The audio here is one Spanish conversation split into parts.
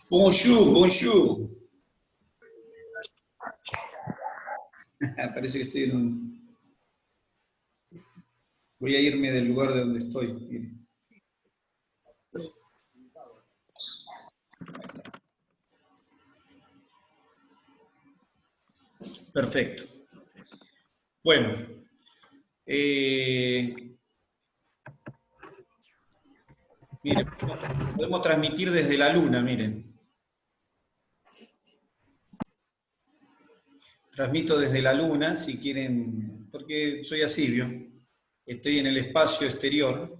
Bonjour, bonjour. Parece que estoy en un... Voy a irme del lugar de donde estoy. Miren. Perfecto. Bueno. Miren, podemos transmitir desde la luna, miren. Transmito desde la luna, si quieren, porque soy así, ¿vio? Estoy en el espacio exterior.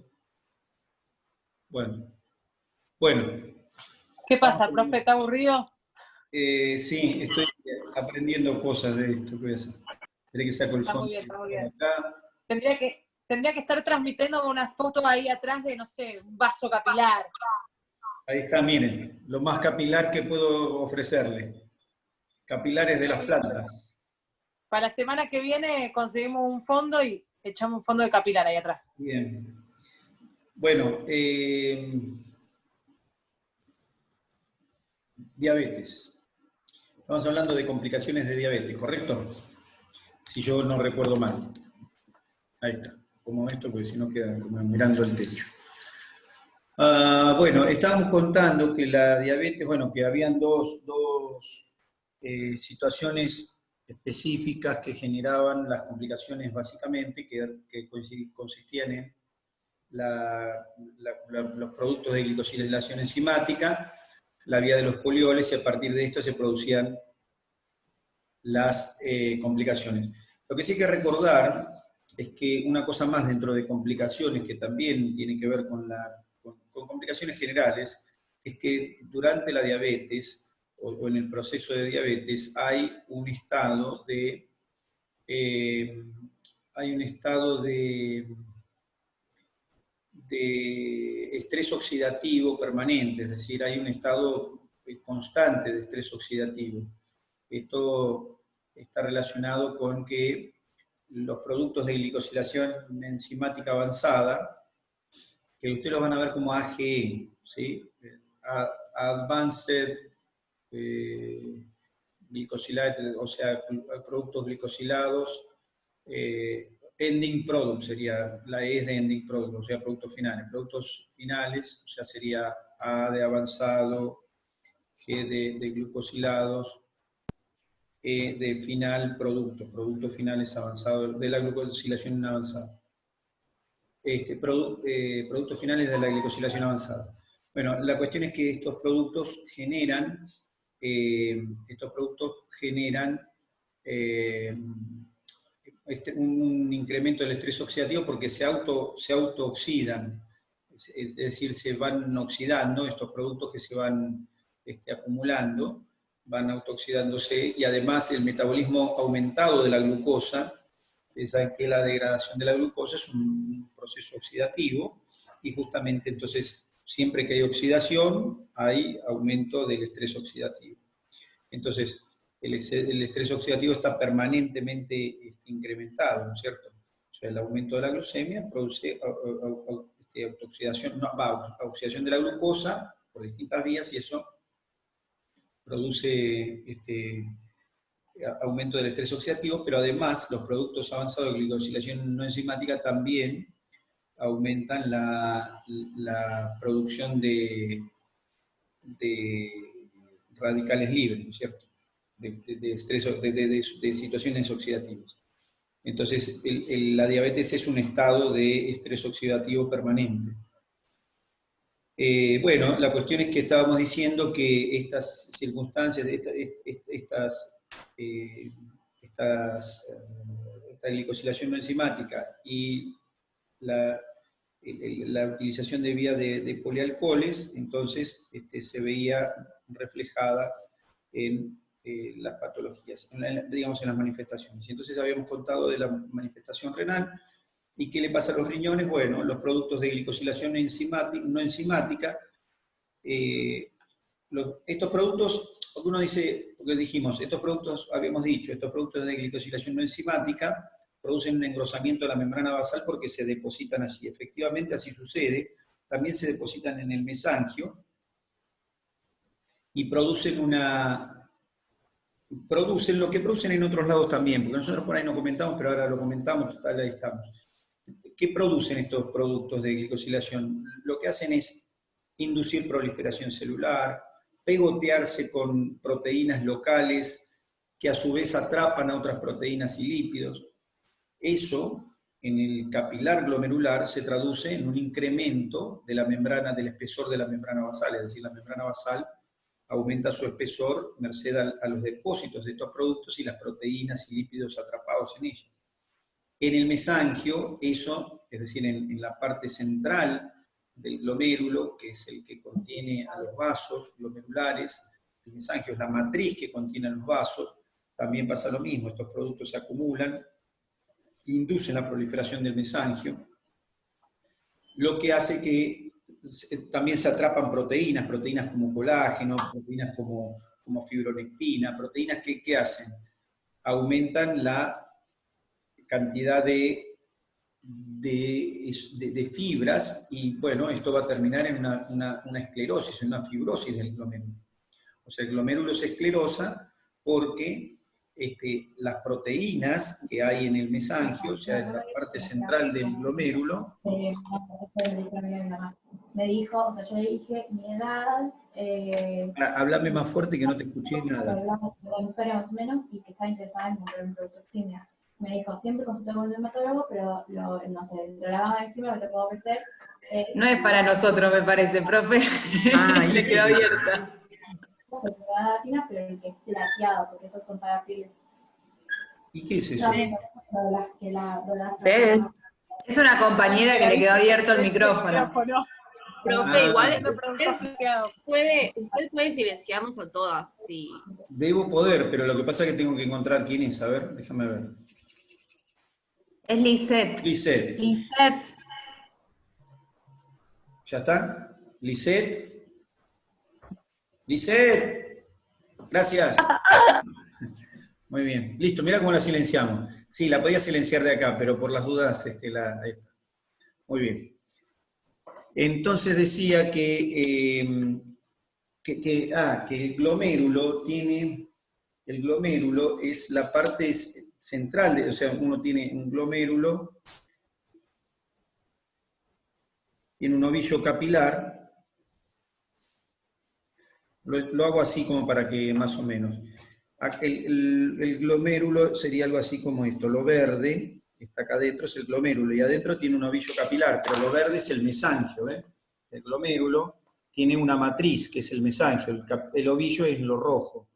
Bueno. ¿Qué pasa, profe? ¿Está aburrido? Sí, estoy aprendiendo cosas de esto. ¿Qué voy a hacer? Espera que saco el Está fondo muy bien, está muy bien. acá. Tendría que estar transmitiendo con una foto ahí atrás de, no sé, un vaso capilar. Ahí está, miren, lo más capilar que puedo ofrecerle. Capilares de las plantas. Para la semana que viene conseguimos un fondo y echamos un fondo de capilar ahí atrás. Bien. Bueno, diabetes. Estamos hablando de complicaciones de diabetes, ¿correcto? Si yo no recuerdo mal. Ahí está. Como esto, porque si no queda como mirando el techo. Bueno, estábamos contando que la diabetes, bueno, que habían dos situaciones específicas que generaban las complicaciones básicamente, que consistían en los productos de glicosilación enzimática, la vía de los polioles, y a partir de esto se producían las complicaciones. Lo que sí hay que recordar es que una cosa más dentro de complicaciones, que también tiene que ver con complicaciones generales, es que durante la diabetes o en el proceso de diabetes hay un estado de estrés oxidativo permanente, es decir, hay un estado constante de estrés oxidativo. Esto está relacionado con que los productos de glicosilación enzimática avanzada, que ustedes los van a ver como AGE, ¿sí? Advanced glicosilated, o sea, productos glicosilados, ending product sería, la E es de ending product, o sea, productos finales. Productos finales, o sea, sería A de avanzado, G de glucosilados, E de final productos finales avanzados, de la glucosilación avanzada. Productos finales de la glicosilación avanzada. Bueno, la cuestión es que estos productos generan un incremento del estrés oxidativo porque se autooxidan, es decir, se van oxidando estos productos que se van acumulando, van autooxidándose, y además el metabolismo aumentado de la glucosa. Ustedes saben que la degradación de la glucosa es un proceso oxidativo, y justamente entonces siempre que hay oxidación hay aumento del estrés oxidativo. Entonces, el estrés oxidativo está permanentemente incrementado, ¿no es cierto? O sea, el aumento de la glucemia produce oxidación de la glucosa por distintas vías, y eso produce aumento del estrés oxidativo, pero además los productos avanzados de glicosilación no enzimática también aumentan la producción de radicales libres, ¿no es cierto? De situaciones oxidativas. Entonces, la diabetes es un estado de estrés oxidativo permanente. Bueno, la cuestión es que estábamos diciendo que estas circunstancias, esta glicosilación no enzimática y la utilización de vía de polialcoholes, entonces se veía reflejada en las patologías, digamos en las manifestaciones. Y entonces habíamos contado de la manifestación renal. ¿Y qué le pasa a los riñones? Bueno, los productos de glicosilación no enzimática, estos productos, uno dice, porque dijimos, estos productos, habíamos dicho, estos productos de glicosilación no enzimática producen un engrosamiento de la membrana basal porque se depositan allí. Efectivamente, así sucede. También se depositan en el mesangio. y producen lo que producen en otros lados también, porque nosotros por ahí no comentamos, pero ahora lo comentamos, total, ahí estamos. ¿Qué producen estos productos de glicosilación? Lo que hacen es inducir proliferación celular, pegotearse con proteínas locales que a su vez atrapan a otras proteínas y lípidos. Eso, en el capilar glomerular, se traduce en un incremento de la membrana, del espesor de la membrana basal, es decir, la membrana basal aumenta su espesor merced a los depósitos de estos productos y las proteínas y lípidos atrapados en ellos. En el mesangio, eso, es decir, en la parte central del glomérulo, que es el que contiene a los vasos glomerulares, el mesangio es la matriz que contiene a los vasos, también pasa lo mismo, estos productos se acumulan, inducen la proliferación del mesangio, lo que hace que también se atrapan proteínas como colágeno, proteínas como fibronectina, proteínas que ¿qué hacen? Aumentan la cantidad de fibras y bueno, esto va a terminar en una esclerosis, en una fibrosis del glomérulo. O sea, el glomérulo se esclerosa porque las proteínas que hay en el mesangio, o sea, en la parte central del glomérulo. Me dijo, o sea, yo le dije mi edad. Háblame más fuerte que no te escuché nada. Hablamos de la historia más o menos y que estaba interesada en comprar un producto Eximia. Me dijo, siempre consulté con un dermatólogo, pero no sé, dentro de la gama de Eximia que te puedo ofrecer. No es para nosotros, me parece, profe. Y le quedó abierta. Pero el que es plateado, porque esos son para fibras. ¿Y qué es eso? Sí. Es una compañera que le quedó abierto el micrófono. Profe, igual usted puede silenciarnos a todas, sí. Debo poder, pero lo que pasa es que tengo que encontrar quién es. A ver, déjame ver. Es Lisette. Lisette. Lisette. ¿Ya está? Lisette. Lisette. Gracias. Muy bien. Listo, mira cómo la silenciamos. Sí, la podía silenciar de acá, pero por las dudas, ahí está. Muy bien. Entonces decía que el glomérulo es la parte central, o sea, uno tiene un glomérulo, tiene un ovillo capilar, lo hago así como para que más o menos. El glomérulo sería algo así como esto, lo verde, que está acá adentro, es el glomérulo, y adentro tiene un ovillo capilar, pero lo verde es el mesangio, ¿eh? El glomérulo tiene una matriz, que es el mesangio, el ovillo es lo rojo.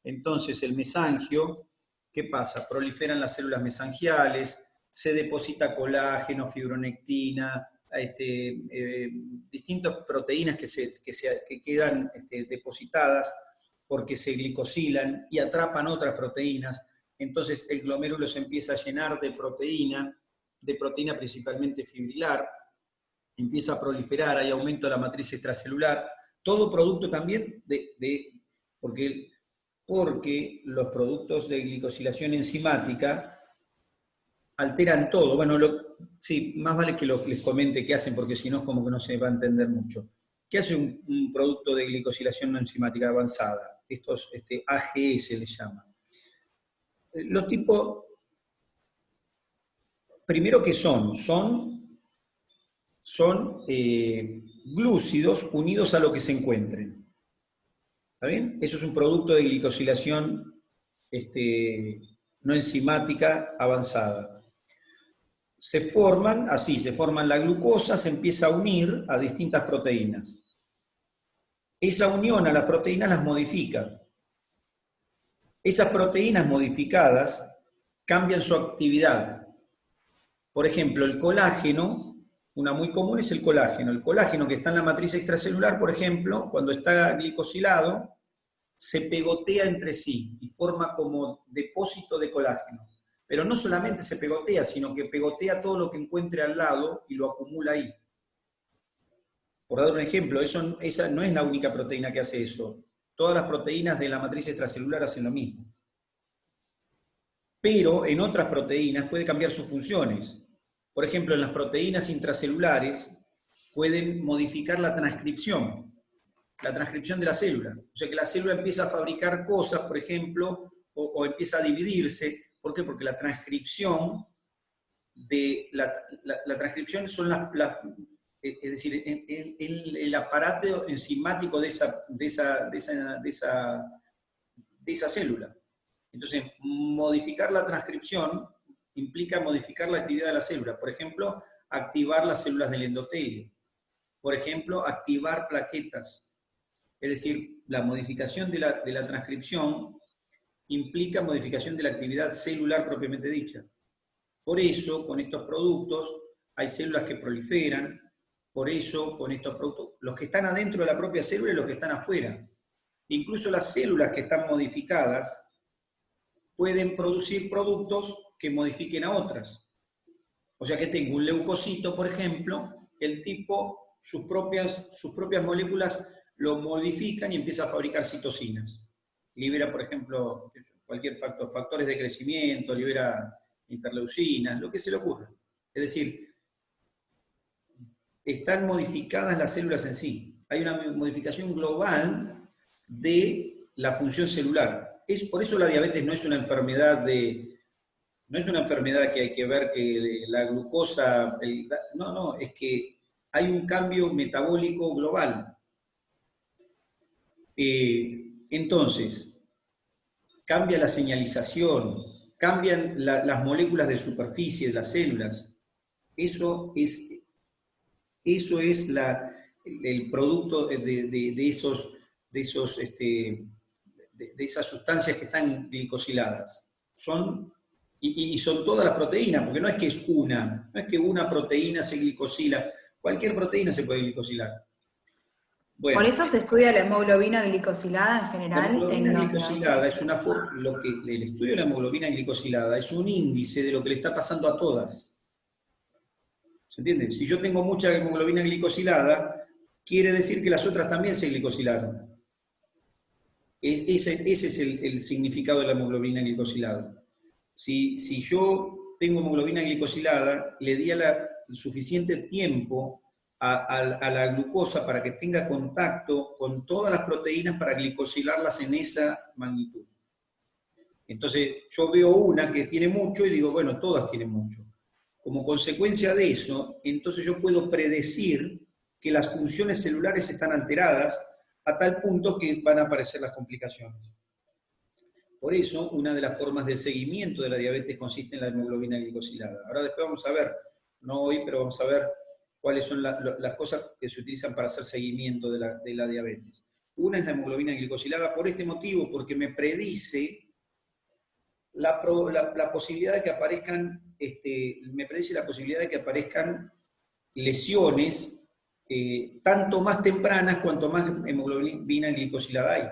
Entonces el mesangio, ¿qué pasa? Proliferan las células mesangiales, se deposita colágeno, fibronectina, distintas proteínas que quedan depositadas porque se glicosilan y atrapan otras proteínas. Entonces el glomérulo se empieza a llenar de proteína principalmente fibrilar, empieza a proliferar, hay aumento de la matriz extracelular, todo producto también porque los productos de glicosilación enzimática alteran todo. Bueno, sí, más vale que les comente qué hacen, porque si no es como que no se va a entender mucho. ¿Qué hace un producto de glicosilación no enzimática avanzada? Estos AGS le llaman. Los tipos, primero que son glúcidos unidos a lo que se encuentren. ¿Está bien? Eso es un producto de glicosilación no enzimática avanzada. Se forman la glucosa, se empieza a unir a distintas proteínas. Esa unión a las proteínas las modifica. Esas proteínas modificadas cambian su actividad. Por ejemplo, el colágeno, una muy común es el colágeno. El colágeno que está en la matriz extracelular, por ejemplo, cuando está glicosilado, se pegotea entre sí y forma como depósito de colágeno. Pero no solamente se pegotea, sino que pegotea todo lo que encuentre al lado y lo acumula ahí. Por dar un ejemplo, esa no es la única proteína que hace eso. Todas las proteínas de la matriz extracelular hacen lo mismo. Pero en otras proteínas puede cambiar sus funciones. Por ejemplo, en las proteínas intracelulares pueden modificar la transcripción. la transcripción de la célula. O sea que la célula empieza a fabricar cosas, por ejemplo, o empieza a dividirse. ¿Por qué? Porque la transcripción la transcripción son es decir, el aparato enzimático de esa célula. Entonces, modificar la transcripción implica modificar la actividad de la célula. Por ejemplo, activar las células del endotelio. Por ejemplo, activar plaquetas. Es decir, la modificación de la transcripción implica modificación de la actividad celular propiamente dicha. Por eso, con estos productos, hay células que proliferan. Por eso, con estos productos, los que están adentro de la propia célula y los que están afuera. Incluso las células que están modificadas pueden producir productos que modifiquen a otras. O sea que tengo un leucocito, por ejemplo, el tipo, sus propias moléculas lo modifican y empieza a fabricar citocinas. Libera, por ejemplo, cualquier factor, factores de crecimiento, libera interleucinas, lo que se le ocurra. Es decir, están modificadas las células en sí. Hay una modificación global de la función celular. Por eso la diabetes no es una enfermedad que hay que ver que la glucosa... no, es que hay un cambio metabólico global. Entonces, cambia la señalización, cambian las moléculas de superficie de las células. Eso es el producto de esas sustancias que están glicosiladas. Son todas las proteínas, porque no es que una proteína se glicosila, cualquier proteína se puede glicosilar. Bueno, Por eso se estudia la hemoglobina glicosilada en general. la hemoglobina glicosilada es el estudio de la hemoglobina glicosilada es un índice de lo que le está pasando a todas. ¿Se entiende? Si yo tengo mucha hemoglobina glicosilada, quiere decir que las otras también se glicosilaron. Ese es el significado de la hemoglobina glicosilada. Si yo tengo hemoglobina glicosilada, le di el suficiente tiempo a la glucosa para que tenga contacto con todas las proteínas para glicosilarlas en esa magnitud. Entonces yo veo una que tiene mucho y digo, bueno, todas tienen mucho. Como consecuencia de eso, entonces yo puedo predecir que las funciones celulares están alteradas a tal punto que van a aparecer las complicaciones. Por eso, una de las formas de seguimiento de la diabetes consiste en la hemoglobina glicosilada. Ahora después vamos a ver, no hoy, pero vamos a ver cuáles son las cosas que se utilizan para hacer seguimiento de la diabetes. Una es la hemoglobina glicosilada por este motivo, porque me predice la posibilidad de que aparezcan, lesiones tanto más tempranas cuanto más hemoglobina glicosilada hay.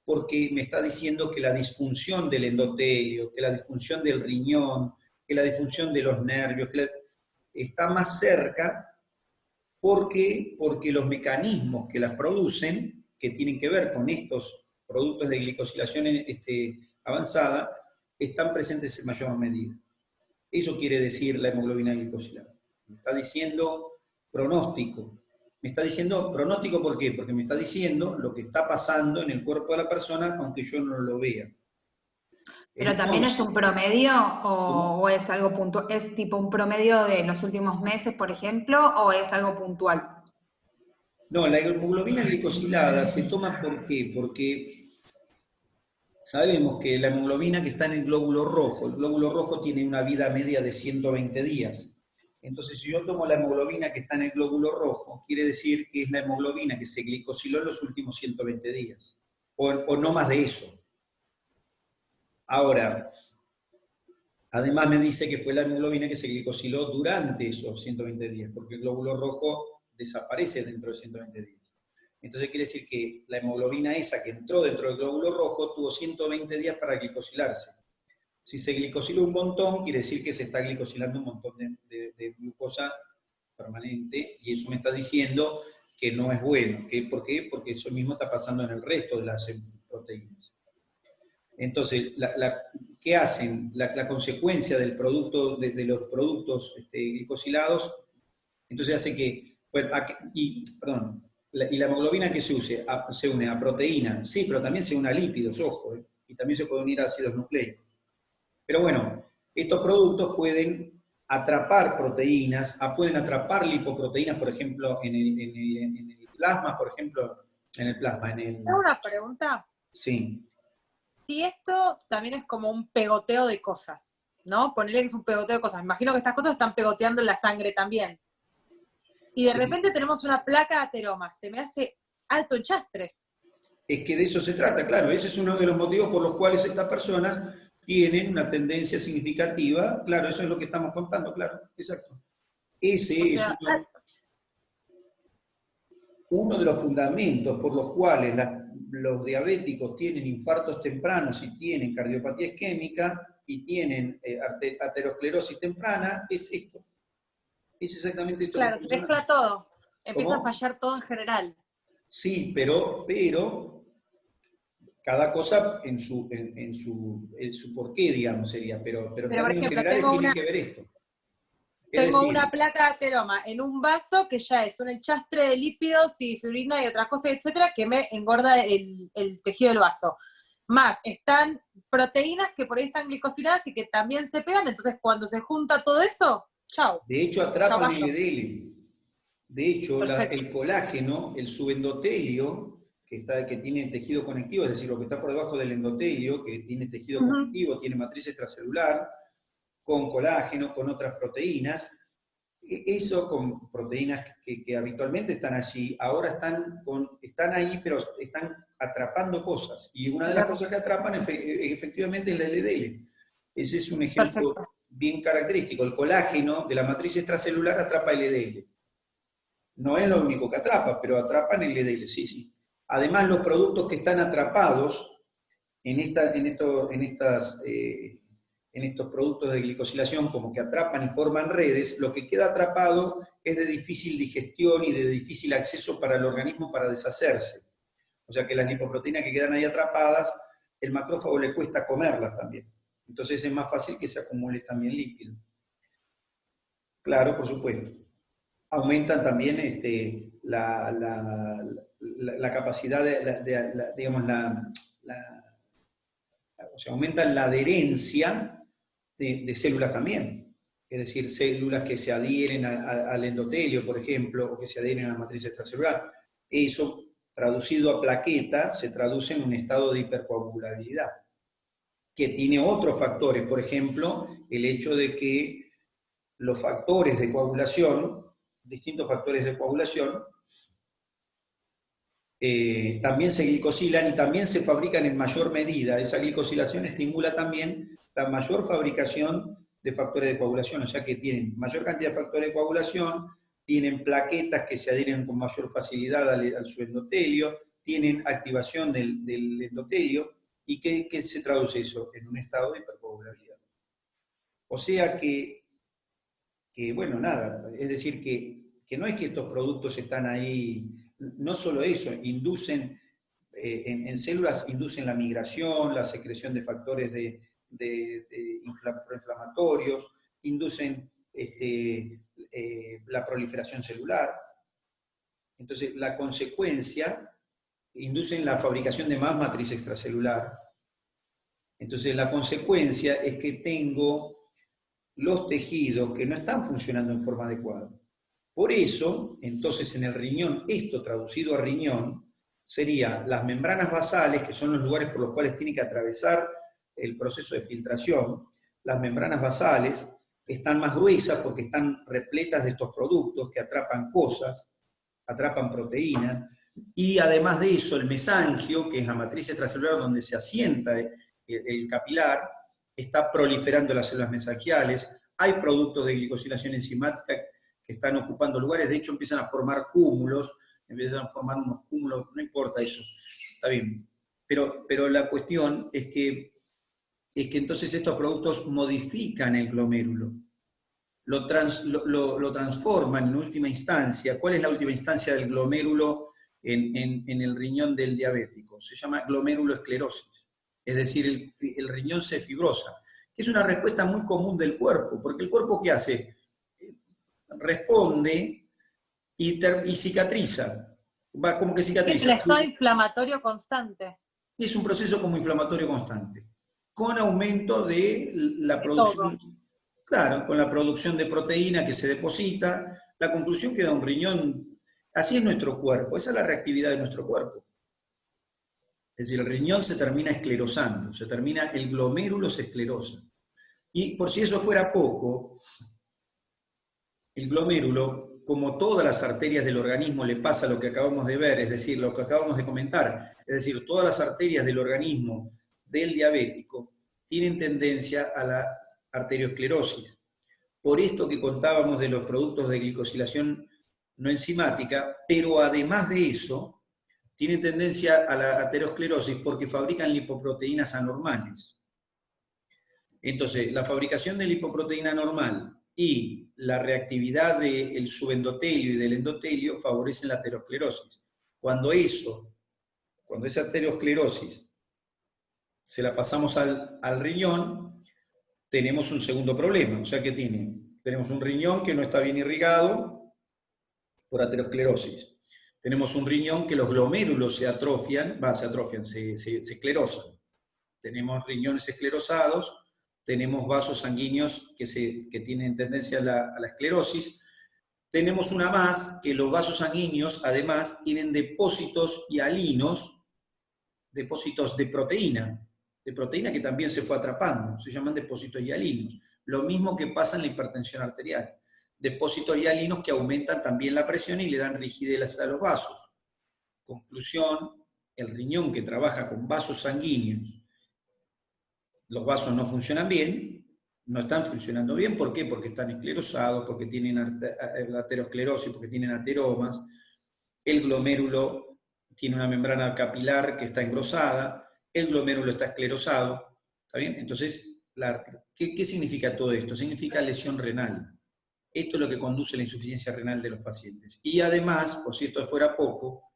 Porque me está diciendo que la disfunción del endotelio, que la disfunción del riñón, que la disfunción de los nervios, está más cerca. ¿Por qué? Porque los mecanismos que las producen, que tienen que ver con estos productos de glicosilación avanzada, están presentes en mayor medida. Eso quiere decir la hemoglobina glicosilada. Me está diciendo pronóstico. Me está diciendo pronóstico, ¿por qué? Porque me está diciendo lo que está pasando en el cuerpo de la persona, aunque yo no lo vea. ¿Pero también es un promedio o es algo puntual? ¿Es tipo un promedio de los últimos meses, por ejemplo, o es algo puntual? No, la hemoglobina glicosilada se toma ¿por qué? Porque sabemos que la hemoglobina que está en el glóbulo rojo tiene una vida media de 120 días. Entonces, si yo tomo la hemoglobina que está en el glóbulo rojo, quiere decir que es la hemoglobina que se glicosiló en los últimos 120 días, o no más de eso. Ahora, además me dice que fue la hemoglobina que se glicosiló durante esos 120 días, porque el glóbulo rojo desaparece dentro de 120 días. Entonces quiere decir que la hemoglobina esa que entró dentro del glóbulo rojo tuvo 120 días para glicosilarse. Si se glicosiló un montón, quiere decir que se está glicosilando un montón de glucosa permanente, y eso me está diciendo que no es bueno. ¿Por qué? Porque eso mismo está pasando en el resto de las proteínas. Entonces, ¿qué hacen? La consecuencia del producto, de los productos glicosilados, entonces hace que, bueno, Y la hemoglobina que se une a proteína, sí, pero también se une a lípidos, ojo, y también se puede unir a ácidos nucleicos. Pero bueno, estos productos pueden atrapar proteínas, pueden atrapar lipoproteínas, por ejemplo, en el plasma, por ejemplo, Tengo una pregunta. Sí. Si esto también es como un pegoteo de cosas, ¿no? Ponele que es un pegoteo de cosas. Me imagino que estas cosas están pegoteando en la sangre también. Y de repente tenemos una placa de ateroma. Se me hace alto enchastre. Es que de eso se trata, claro. Ese es uno de los motivos por los cuales estas personas tienen una tendencia significativa. Claro, eso es lo que estamos contando, claro. Exacto. Ese es uno de los fundamentos por los cuales los diabéticos tienen infartos tempranos y tienen cardiopatía isquémica y tienen aterosclerosis temprana, es esto. Es exactamente esto. Claro, te mezcla todo. Empieza a fallar todo en general. Sí, pero cada cosa en su porqué, digamos, sería. Pero en términos generales tiene que ver esto. Tengo una placa de ateroma en un vaso que ya es un enchastre de lípidos y fibrina y otras cosas, etcétera, que me engorda el tejido del vaso. Más, están proteínas que por ahí están glicosiladas y que también se pegan, entonces cuando se junta todo eso, chau. De hecho, atrapan el LDL. De hecho, Perfecto. el colágeno, el subendotelio, que tiene tejido conectivo, es decir, lo que está por debajo del endotelio, que tiene tejido conectivo, tiene matriz extracelular, con colágeno, con otras proteínas, eso con proteínas que habitualmente están allí, ahora están ahí, pero están atrapando cosas, y una de las cosas que atrapan efectivamente es la LDL. Ese es un ejemplo bien característico. El colágeno de la matriz extracelular atrapa LDL. No es lo único que atrapa, pero atrapan LDL, sí. Además, los productos que están atrapados en estos productos de glicosilación, como que atrapan y forman redes, lo que queda atrapado es de difícil digestión y de difícil acceso para el organismo para deshacerse. O sea que las lipoproteínas que quedan ahí atrapadas, el macrófago le cuesta comerlas también. Entonces es más fácil que se acumule también líquido. Claro, por supuesto. Aumentan también la capacidad aumentan la adherencia de células también. Es decir, células que se adhieren al endotelio, por ejemplo, o que se adhieren a la matriz extracelular. Eso, traducido a plaqueta, se traduce en un estado de hipercoagulabilidad, que tiene otros factores. Por ejemplo, el hecho de que los factores de coagulación, distintos factores de coagulación, también se glicosilan y también se fabrican en mayor medida. Esa glicosilación estimula también la mayor fabricación de factores de coagulación, o sea que tienen mayor cantidad de factores de coagulación, tienen plaquetas que se adhieren con mayor facilidad al su endotelio, tienen activación del endotelio, ¿y qué se traduce eso? En un estado de hipercoagulabilidad. O sea que bueno, nada, es decir, que no es que estos productos están ahí, no solo eso, inducen, en células inducen la migración, la secreción de factores proinflamatorios, inducen la proliferación celular. Entonces, la consecuencia, inducen la fabricación de más matriz extracelular. Entonces, la consecuencia es que tengo los tejidos que no están funcionando en forma adecuada. Por eso, entonces en el riñón, esto traducido a riñón, sería las membranas basales, que son los lugares por los cuales tiene que atravesar el proceso de filtración. Las membranas basales están más gruesas porque están repletas de estos productos que atrapan cosas, atrapan proteínas, y además de eso, el mesangio, que es la matriz extracelular donde se asienta el capilar, está proliferando las células mesangiales, hay productos de glicosilación enzimática que están ocupando lugares, de hecho empiezan a formar cúmulos, empiezan a formar unos cúmulos, no importa eso, está bien. Pero la cuestión es que entonces estos productos modifican el glomérulo, lo transforman en última instancia. ¿Cuál es la última instancia del glomérulo en el riñón del diabético? Se llama gloméruloesclerosis. Es decir, el riñón se fibrosa, que es una respuesta muy común del cuerpo, porque el cuerpo ¿qué hace? Responde y cicatriza. va como que Es cicatriza. el estado inflamatorio constante. Es un proceso como inflamatorio constante, con aumento de la producción, claro, con la producción de proteína que se deposita. La conclusión queda un riñón, así es nuestro cuerpo, esa es la reactividad de nuestro cuerpo. Es decir, el riñón se termina esclerosando, el glomérulo se esclerosa. Y por si eso fuera poco, el glomérulo, como todas las arterias del organismo, le pasa lo que acabamos de ver, es decir, lo que acabamos de comentar, es decir, todas las arterias del organismo del diabético tienen tendencia a la arteriosclerosis. Por esto que contábamos de los productos de glicosilación no enzimática, pero además de eso, tienen tendencia a la arteriosclerosis porque fabrican lipoproteínas anormales. Entonces, la fabricación de lipoproteína normal y la reactividad del subendotelio y del endotelio favorecen la aterosclerosis. Cuando esa aterosclerosis se la pasamos al riñón, tenemos un segundo problema. O sea que tenemos un riñón que no está bien irrigado por aterosclerosis. Tenemos un riñón que los glomérulos se esclerosan. Tenemos riñones esclerosados, tenemos vasos sanguíneos que tienen tendencia a la esclerosis. Tenemos una más, que los vasos sanguíneos además tienen depósitos hialinos, depósitos de proteína que también se fue atrapando, se llaman depósitos hialinos. Lo mismo que pasa en la hipertensión arterial. Depósitos hialinos que aumentan también la presión y le dan rigidez a los vasos. Conclusión, el riñón que trabaja con vasos sanguíneos, los vasos no funcionan bien, no están funcionando bien. ¿Por qué? Porque están esclerosados, porque tienen aterosclerosis, porque tienen ateromas. El glomérulo tiene una membrana capilar que está engrosada, el glomérulo está esclerosado. ¿Está bien? Entonces, ¿qué significa todo esto? Significa lesión renal. Esto es lo que conduce a la insuficiencia renal de los pacientes. Y además, por si esto fuera poco,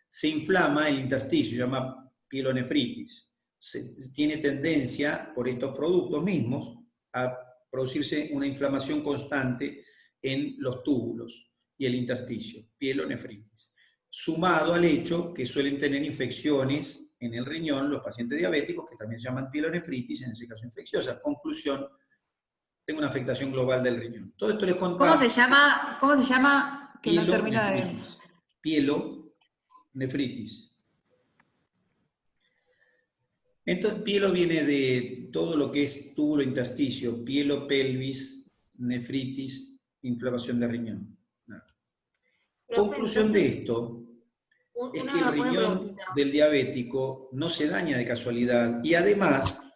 se inflama el intersticio, se llama pielonefritis. Tiene tendencia, por estos productos mismos, a producirse una inflamación constante en los túbulos y el intersticio, pielonefritis. Sumado al hecho que suelen tener infecciones en el riñón los pacientes diabéticos, que también se llaman pielonefritis, en ese caso infecciosa. Conclusión, tengo una afectación global del riñón. Todo esto les contaba. ¿Cómo se llama? Que no termino de ver. Pielonefritis. Entonces, pielo viene de todo lo que es túbulo intersticio, pielo, pelvis, nefritis, inflamación de riñón. Nada. Conclusión de esto es que el riñón del diabético no se daña de casualidad y además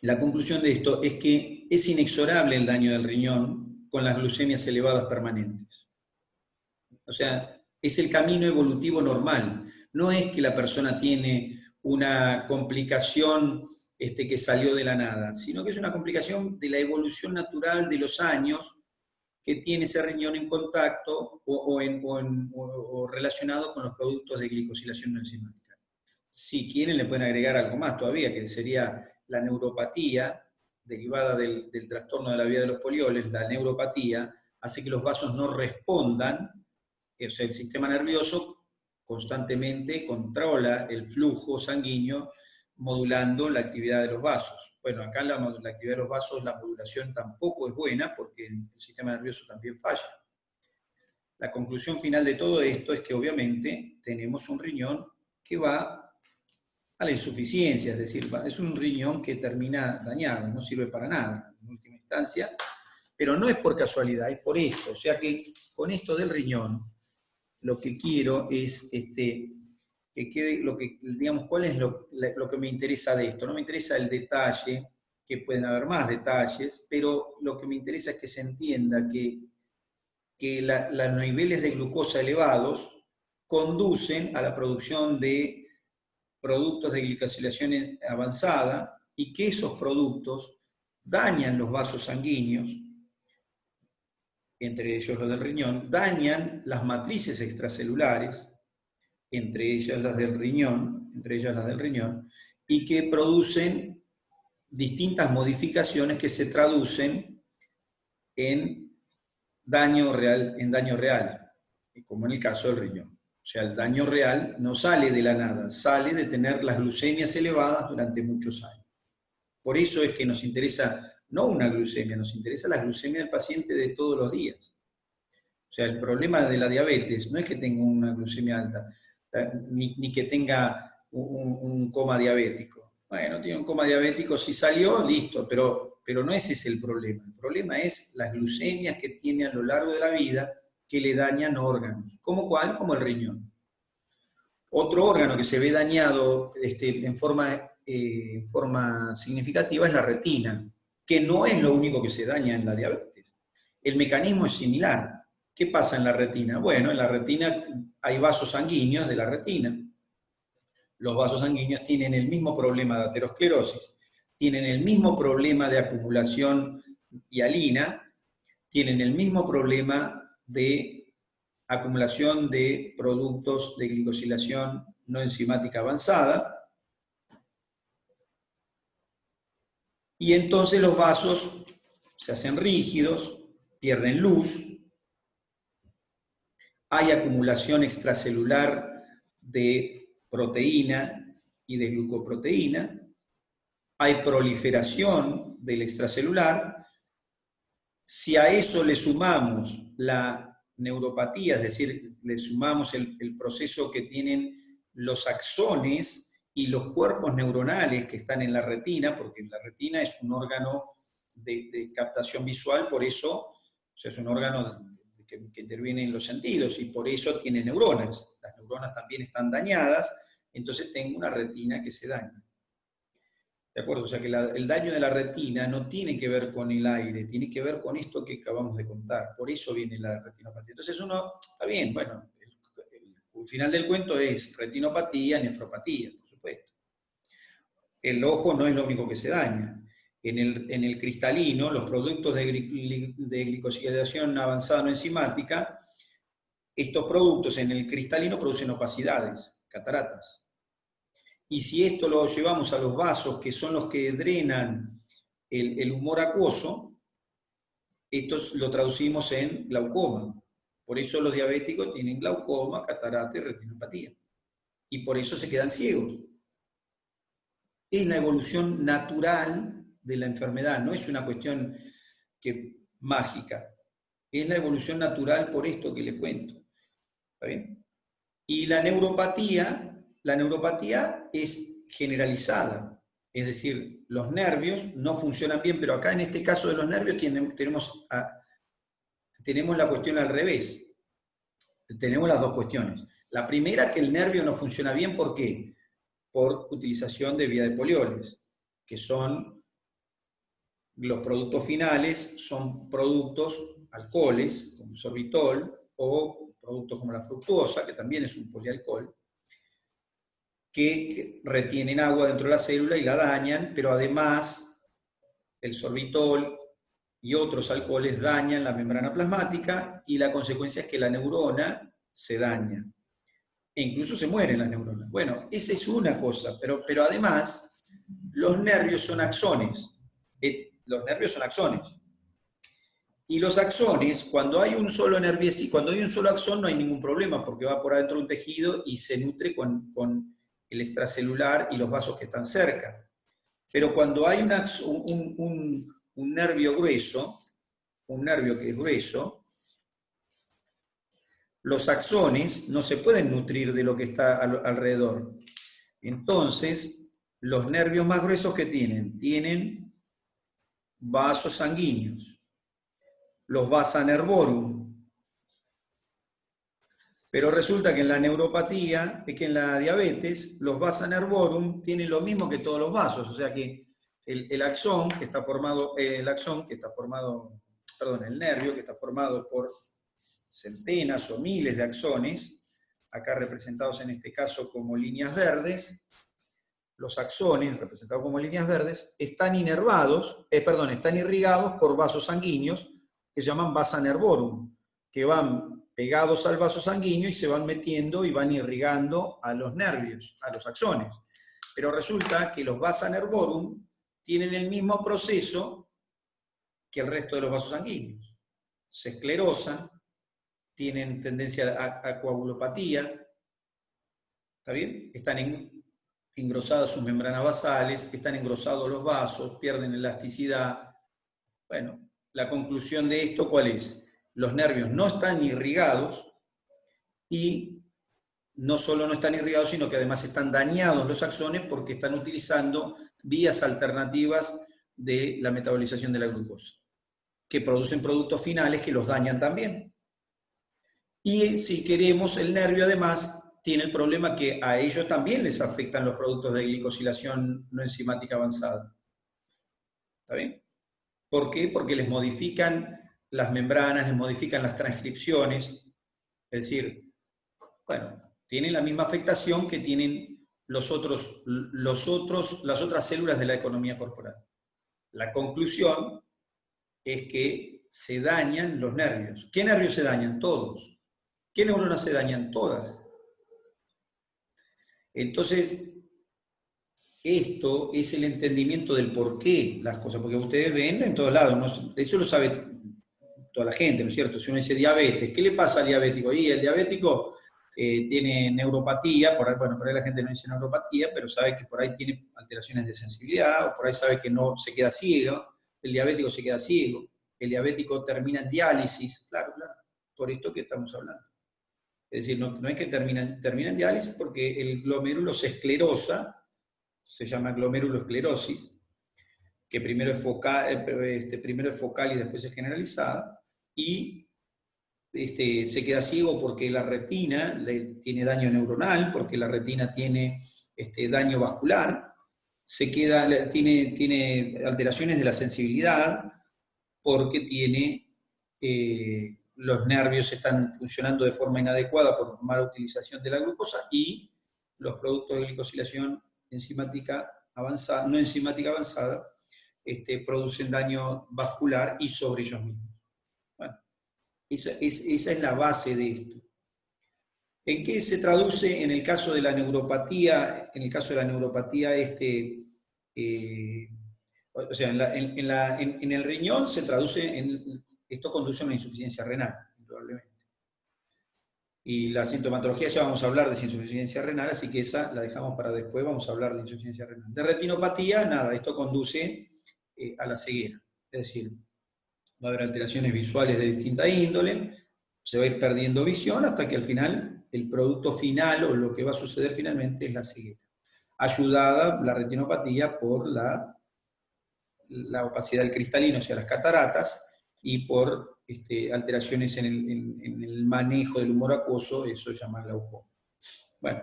la conclusión de esto es que es inexorable el daño del riñón con las glucemias elevadas permanentes. O sea, es el camino evolutivo normal. No es que la persona tiene una complicación que salió de la nada, sino que es una complicación de la evolución natural de los años que tiene ese riñón en contacto o relacionado con los productos de glicosilación no enzimática. Si quieren le pueden agregar algo más todavía, que sería la neuropatía derivada del trastorno de la vía de los polioles. La neuropatía hace que los vasos no respondan, o sea, el sistema nervioso constantemente controla el flujo sanguíneo modulando la actividad de los vasos. Bueno, acá la actividad de los vasos, la modulación tampoco es buena porque el sistema nervioso también falla. La conclusión final de todo esto es que obviamente tenemos un riñón que va a la insuficiencia, es decir, es un riñón que termina dañado, no sirve para nada en última instancia, pero no es por casualidad, es por esto. O sea que con esto del riñón, lo que quiero es que quede digamos, cuál es lo que me interesa de esto. No me interesa el detalle, que pueden haber más detalles, pero lo que me interesa es que se entienda que los niveles de glucosa elevados conducen a la producción de productos de glicosilación avanzada y que esos productos dañan los vasos sanguíneos, entre ellos los del riñón, dañan las matrices extracelulares, entre ellas las del riñón, y que producen distintas modificaciones que se traducen en daño real, como en el caso del riñón. O sea, el daño real no sale de la nada, sale de tener las glucemias elevadas durante muchos años. Por eso es que nos interesa no una glucemia, nos interesa la glucemia del paciente de todos los días. O sea, el problema de la diabetes no es que tenga una glucemia alta, ni que tenga un coma diabético. Bueno, tiene un coma diabético, si salió, listo, pero no ese es el problema. El problema es las glucemias que tiene a lo largo de la vida que le dañan órganos. ¿Cómo cuál? Como el riñón. Otro órgano que se ve dañado en forma significativa es la retina, que no es lo único que se daña en la diabetes. El mecanismo es similar. ¿Qué pasa en la retina? Bueno, en la retina hay vasos sanguíneos de la retina. Los vasos sanguíneos tienen el mismo problema de aterosclerosis, tienen el mismo problema de acumulación hialina, tienen el mismo problema de acumulación de productos de glicosilación no enzimática avanzada, y entonces los vasos se hacen rígidos, pierden luz, hay acumulación extracelular de proteína y de glucoproteína, hay proliferación del extracelular. Si a eso le sumamos la neuropatía, es decir, le sumamos el proceso que tienen los axones y los cuerpos neuronales que están en la retina, porque la retina es un órgano de captación visual, por eso, o sea, es un órgano que interviene en los sentidos, y por eso tiene neuronas. Las neuronas también están dañadas, entonces tengo una retina que se daña. ¿De acuerdo? O sea que el daño de la retina no tiene que ver con el aire, tiene que ver con esto que acabamos de contar. Por eso viene la retinopatía. Entonces uno, está bien, bueno, el final del cuento es retinopatía, nefropatía, por supuesto. El ojo no es lo único que se daña. En el cristalino, los productos de glicosilación avanzada no enzimática, estos productos en el cristalino producen opacidades, cataratas. Y si esto lo llevamos a los vasos, que son los que drenan el humor acuoso, esto lo traducimos en glaucoma. Por eso los diabéticos tienen glaucoma, catarata y retinopatía. Y por eso se quedan ciegos. Es la evolución natural de la enfermedad, no es una cuestión mágica. Es la evolución natural por esto que les cuento. ¿Está bien? Y la neuropatía es generalizada. Es decir, los nervios no funcionan bien, pero acá en este caso de los nervios tenemos la cuestión al revés. Tenemos las dos cuestiones. La primera, que el nervio no funciona bien, ¿por qué? Por utilización de vía de polioles, que son los productos finales, son productos alcoholes, como el sorbitol, o productos como la fructuosa, que también es un polialcohol, que retienen agua dentro de la célula y la dañan, pero además el sorbitol y otros alcoholes dañan la membrana plasmática, y la consecuencia es que la neurona se daña. E incluso se mueren las neuronas. Bueno, esa es una cosa, pero además los nervios son axones. Los nervios son axones. Y los axones, cuando hay un solo cuando hay un solo axón no hay ningún problema, porque va por adentro de un tejido y se nutre con el extracelular y los vasos que están cerca. Pero cuando hay un nervio grueso, un nervio que es grueso, los axones no se pueden nutrir de lo que está alrededor. Entonces, los nervios más gruesos que tienen vasos sanguíneos, los vasa nervorum. Pero resulta que en la neuropatía, en la diabetes, los vasa nervorum tienen lo mismo que todos los vasos, o sea que el nervio que está formado por centenas o miles de axones, acá representados en este caso como líneas verdes, los axones, representados como líneas verdes, están irrigados por vasos sanguíneos que se llaman vasa nervorum, que van pegados al vaso sanguíneo y se van metiendo y van irrigando a los nervios, a los axones. Pero resulta que los vasa nervorum tienen el mismo proceso que el resto de los vasos sanguíneos. se esclerosan, tienen tendencia a coagulopatía, ¿está bien? Están engrosadas sus membranas basales, están engrosados los vasos, pierden elasticidad. Bueno, la conclusión de esto, ¿cuál es? Los nervios no están irrigados y no solo no están irrigados, sino que además están dañados los axones porque están utilizando vías alternativas de la metabolización de la glucosa, que producen productos finales que los dañan también. Y si queremos, el nervio además tiene el problema que a ellos también les afectan los productos de glicosilación no enzimática avanzada. ¿Está bien? ¿Por qué? Porque les modifican las membranas, les modifican las transcripciones. Es decir, bueno, tienen la misma afectación que tienen las otras células de la economía corporal. La conclusión es que se dañan los nervios. ¿Qué nervios se dañan? Todos. ¿Qué neuronas se dañan? Todas. Entonces, esto es el entendimiento del por qué las cosas, porque ustedes ven en todos lados, ¿no? Eso lo sabe toda la gente, ¿no es cierto? Si uno dice diabetes, ¿qué le pasa al diabético? Y el diabético tiene neuropatía, por ahí la gente no dice neuropatía, pero sabe que por ahí tiene alteraciones de sensibilidad, o por ahí sabe que no se queda ciego, el diabético se queda ciego, el diabético termina en diálisis, claro, por esto que estamos hablando. Es decir, no es que termina en diálisis porque el glomérulo se esclerosa, se llama glomerulosclerosis, que primero es focal y después es generalizada, y se queda ciego porque la retina tiene daño neuronal, porque la retina tiene daño vascular, tiene alteraciones de la sensibilidad, porque los nervios están funcionando de forma inadecuada por mala utilización de la glucosa, y los productos de glicosilación no enzimática avanzada producen daño vascular y sobre ellos mismos. Bueno, esa es la base de esto. ¿En qué se traduce en el caso de la neuropatía? En el caso de la neuropatía, o sea, en el riñón se traduce esto conduce a una insuficiencia renal, probablemente. Y la sintomatología, ya vamos a hablar de insuficiencia renal, así que esa la dejamos para después, vamos a hablar de insuficiencia renal. De retinopatía, nada, esto conduce a la ceguera, es decir, va a haber alteraciones visuales de distinta índole, se va a ir perdiendo visión hasta que al final, el producto final, o lo que va a suceder finalmente, es la ceguera. Ayudada la retinopatía por la opacidad del cristalino, o sea, las cataratas, y por alteraciones en el manejo del humor acuoso, eso se llama glaucoma. Bueno,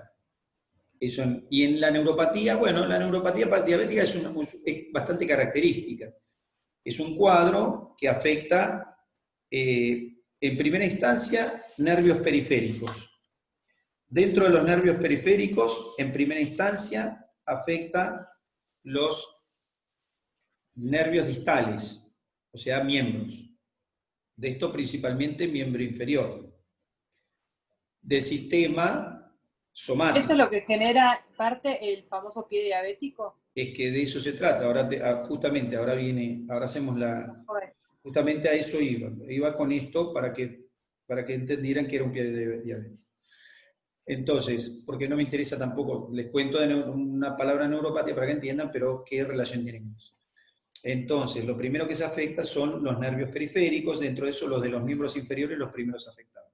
y en la neuropatía, bueno, la neuropatía diabética es bastante característica. Es un cuadro que afecta, en primera instancia, nervios periféricos. Dentro de los nervios periféricos, en primera instancia, afecta los nervios distales, o sea, miembros. De esto principalmente miembro inferior. Del sistema somático. ¿Eso es lo que genera parte el famoso pie diabético? Es que de eso se trata. Ahora justamente hacemos justamente a eso iba con esto para que entendieran que era un pie de diabetes. Entonces, porque no me interesa tampoco, les cuento una palabra neuropatía para que entiendan, pero qué relación tienen con eso. Entonces, lo primero que se afecta son los nervios periféricos, dentro de eso los de los miembros inferiores, los primeros afectados.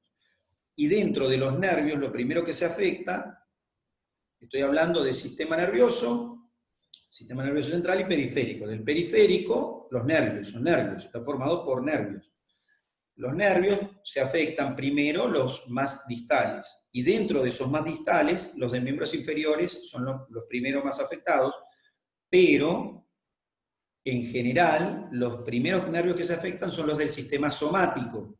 Y dentro de los nervios, lo primero que se afecta, estoy hablando del sistema nervioso central y periférico. Del periférico, los nervios, están formados por nervios. Los nervios se afectan primero los más distales, y dentro de esos más distales, los de miembros inferiores son los primeros más afectados, pero en general, los primeros nervios que se afectan son los del sistema somático.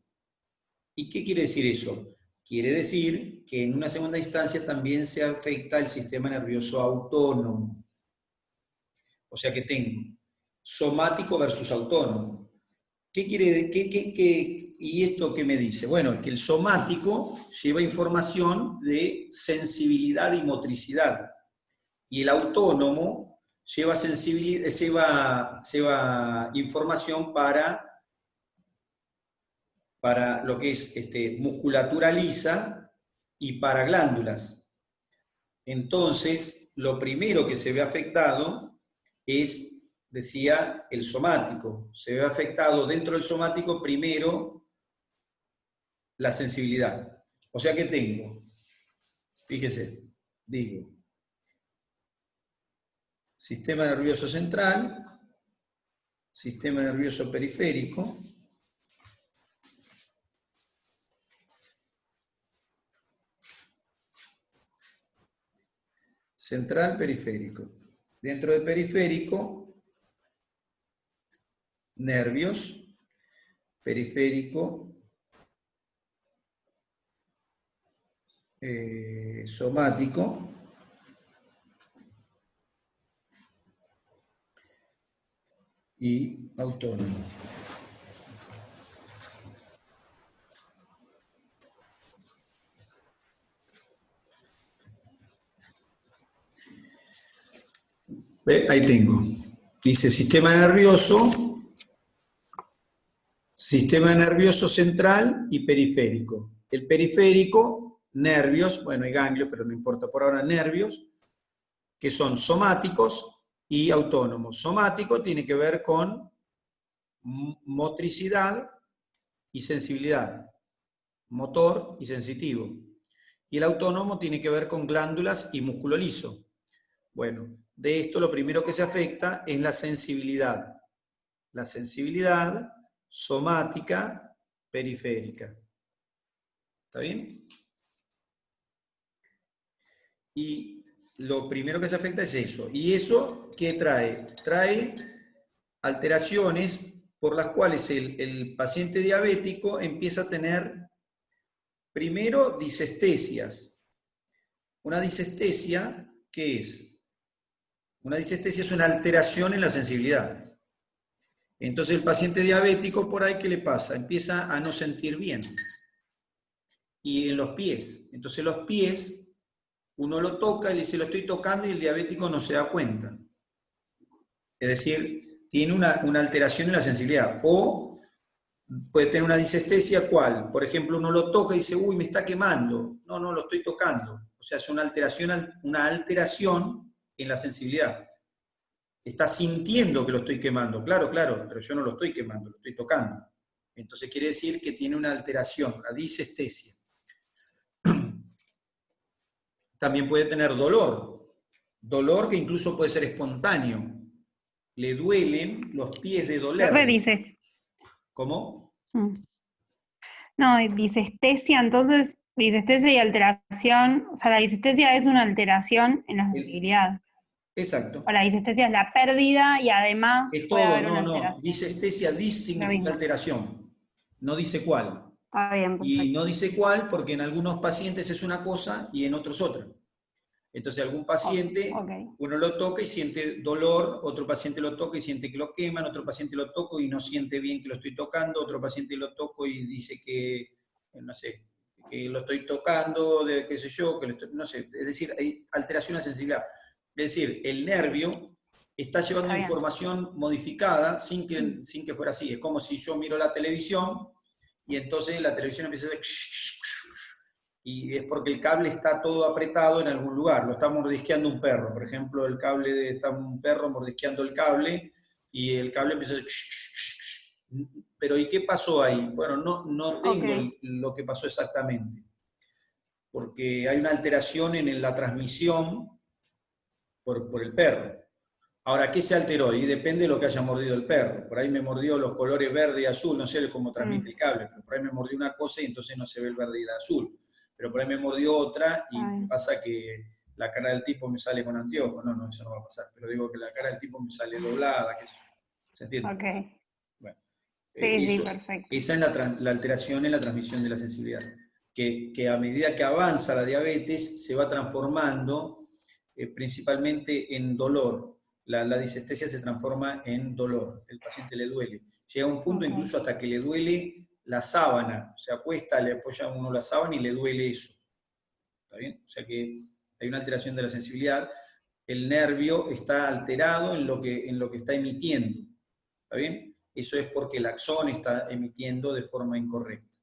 ¿Y qué quiere decir eso? Quiere decir que en una segunda instancia también se afecta el sistema nervioso autónomo. O sea que tengo somático versus autónomo. ¿Y esto qué me dice? Bueno, es que el somático lleva información de sensibilidad y motricidad. Y el autónomo lleva información para para lo que es musculatura lisa y para glándulas. Entonces, lo primero que se ve afectado es, decía, el somático. Se ve afectado dentro del somático primero la sensibilidad. O sea que tengo, fíjese, digo, sistema nervioso central, sistema nervioso periférico, central, periférico. Dentro del periférico, nervios, periférico, somático, y autónomo. Ahí tengo. Dice sistema nervioso central y periférico. El periférico, nervios, bueno, hay ganglios, pero no importa por ahora, nervios, que son somáticos y autónomos. Somático tiene que ver con motricidad y sensibilidad, motor y sensitivo. Y el autónomo tiene que ver con glándulas y músculo liso. Bueno, de esto lo primero que se afecta es la sensibilidad. La sensibilidad somática periférica. ¿Está bien? Y lo primero que se afecta es eso. ¿Y eso qué trae? Trae alteraciones por las cuales el paciente diabético empieza a tener, primero, disestesias. Una disestesia, ¿qué es? Una disestesia es una alteración en la sensibilidad. Entonces el paciente diabético, por ahí, ¿qué le pasa? Empieza a no sentir bien. Y en los pies. Entonces los pies, uno lo toca y le dice, lo estoy tocando, y el diabético no se da cuenta. Es decir, tiene una alteración en la sensibilidad. O puede tener una disestesia, ¿cuál? Por ejemplo, uno lo toca y dice, uy, me está quemando. No, no, lo estoy tocando. O sea, es una alteración en la sensibilidad. Está sintiendo que lo estoy quemando. Claro, claro, pero yo no lo estoy quemando, lo estoy tocando. Entonces quiere decir que tiene una alteración, una disestesia. También puede tener dolor. Dolor que incluso puede ser espontáneo. Le duelen los pies de doler. ¿Cómo? No, disestesia, entonces, disestesia y alteración, o sea, la disestesia es una alteración en la sensibilidad. Exacto. O la disestesia es la pérdida y además es puede todo, haber una alteración. No. Disestesia, significa alteración. No dice cuál. Está bien, perfecto. Y no dice cuál porque en algunos pacientes es una cosa y en otros otra. Entonces algún paciente, uno lo toca y siente dolor, otro paciente lo toca y siente que lo queman, otro paciente lo toca y no siente bien que lo estoy tocando, otro paciente lo toco y dice que, no sé, que lo estoy tocando, qué sé yo, no sé, es decir, hay alteración de sensibilidad. Es decir, el nervio está llevando información modificada sin que fuera así. Es como si yo miro la televisión y entonces la televisión empieza a hacer... Y es porque el cable está todo apretado en algún lugar, lo está mordisqueando un perro. Por ejemplo, está un perro mordisqueando el cable y el cable empieza a... Pero ¿y qué pasó ahí? Bueno, no tengo lo que pasó exactamente. Porque hay una alteración en la transmisión por el perro. Ahora, ¿qué se alteró? Y depende de lo que haya mordido el perro. Por ahí me mordió los colores verde y azul, no sé cómo transmite el cable, pero por ahí me mordió una cosa y entonces no se ve el verde y el azul. Pero por ahí me mordió otra y pasa que la cara del tipo me sale con anteojos. No, eso no va a pasar. Pero digo que la cara del tipo me sale doblada, qué sé yo. ¿Se entiende? Ok. Bueno, sí, perfecto. Esa es la alteración en la transmisión de la sensibilidad. Que a medida que avanza la diabetes se va transformando principalmente en dolor. La disestesia se transforma en dolor. El paciente le duele. Llega a un punto incluso hasta que le duele la sábana, se acuesta, le apoya uno la sábana y le duele eso. ¿Está bien? O sea que hay una alteración de la sensibilidad. El nervio está alterado en lo que está emitiendo. ¿Está bien? eso es porque el axón está emitiendo de forma incorrecta.